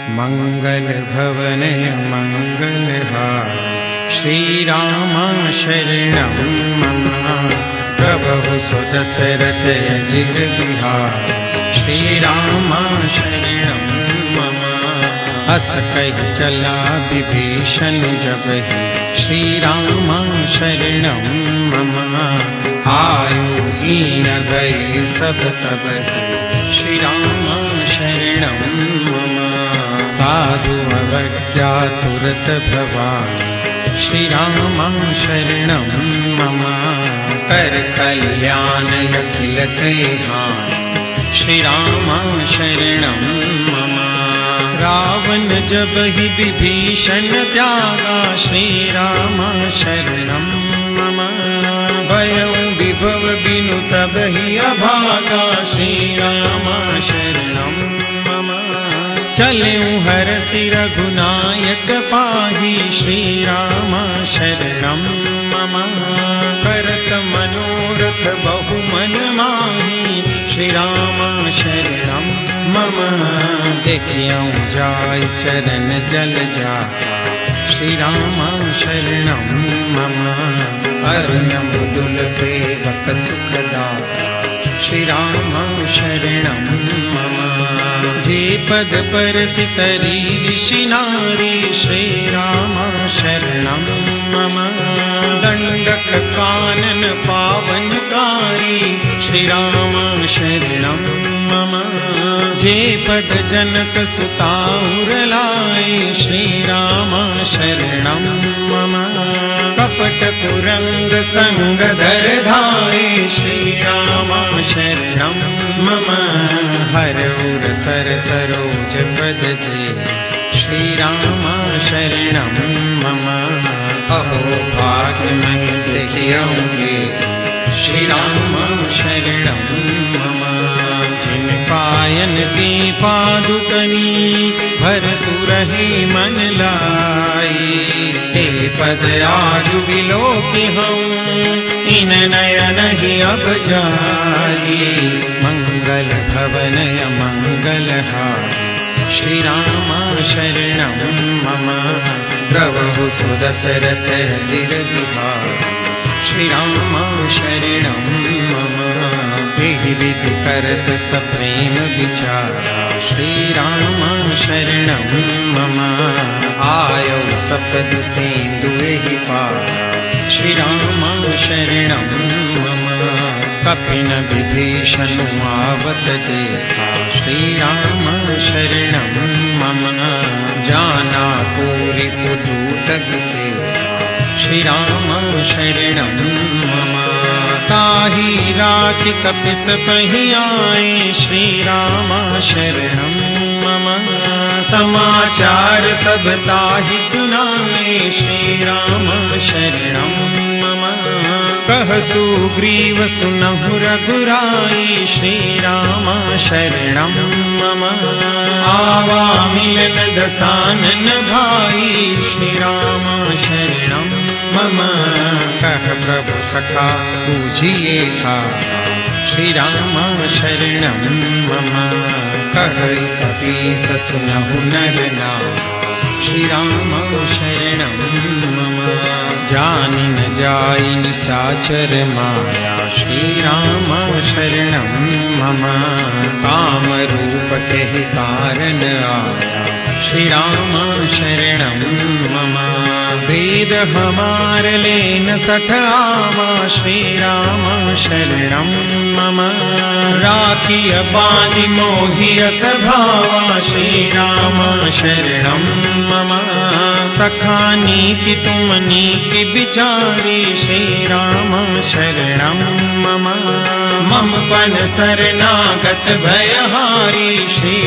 मंगल भवनय मंगलहारी श्रीराम शरणं मम। प्रभु सुदशरथ अजिर बिहारी श्रीराम शरणं मम। अस कहि चला विभीषण जब ही श्रीराम शरणं मम। आयु हीन भय सब तब ही श्रीराम शरणं मम। साधु अवज्ञा तुरत भवामि श्रीराम शरणं मम। कर कल्याण अखिल कल्याण श्रीराम शरणं मम। रावण जब ही विभीषण त्यागा श्रीराम शरणं मम। भयउ विभव बिनु तब ही अभागा श्रीराम शरणं मम। चलऊँ हरषि रघुनायक पाहि श्रीराम शरणं मम। करत मनोरथ बहु मन माहि श्रीराम शरणं मम। देखियौ जाय चरण जल जाता श्रीराम शरणं मम। अरुण मृदुल सेवक सुखदाता श्रीराम शरणं मम। जे पद परसितरी ऋषि नारी श्रीराम शरणं मम। दंडक कानन पावनकारी श्रीराम शरणं मम। जे पद जनक सुता उरलाए श्रीराम शरणं मम। कपट कुरंग संग धर धाये श्रीराम शरणं मम। हर उर सर सरोज पद जे श्रीराम शरणं मम। अहो भाग्य मैं देखियौगे श्रीराम शरणं मम। जिन पायन की पादुकनी भरतु रहे मन लाई। हे पद आयु विलोकि हूँ इन नयन ही अब जाई। मंगल भवनय मंगलहारी श्रीराम शरणं मम। प्रभु सुदशरथ अजिर बिहारी श्रीराम शरणं मम। एहि विधि करत सप्रेम विचारा श्रीराम शरणं मम। आयौ सपद सेंदु एहि पारा श्रीराम शरणं मम। कपिन विभीषण आवत देखा श्रीराम शरणं मम। जाना पूरि पुदूत विशेषा श्रीराम शरणं मम। ताहि राति कपिस पहि आए श्रीराम शरणं मम। समाचार सब ताहि सुनाए श्रीराम शरणं मम। कह सुग्रीव सुनहु रघुराई श्रीराम शरणं मम। आवा मिलन दसानन भाई श्रीराम शरणं मम। कह प्रभु सखा बूझिए था श्रीराम शरणं मम। कह कपीस सुनहु नर नाम श्रीराम शरणं मम। जानि न जाई निशाचर माया श्रीराम शरणं मम। काम रूप के कारण आया श्रीराम शरणं मम। वेद हमार लेन सठ आवा श्रीराम शरणं मम। राखिय बानि मोहिय सभावा श्रीराम शरणं मम। सखा नीति तुम नीति विचारी श्रीराम शरणं मम। मम पन शरणागत भयहारी श्री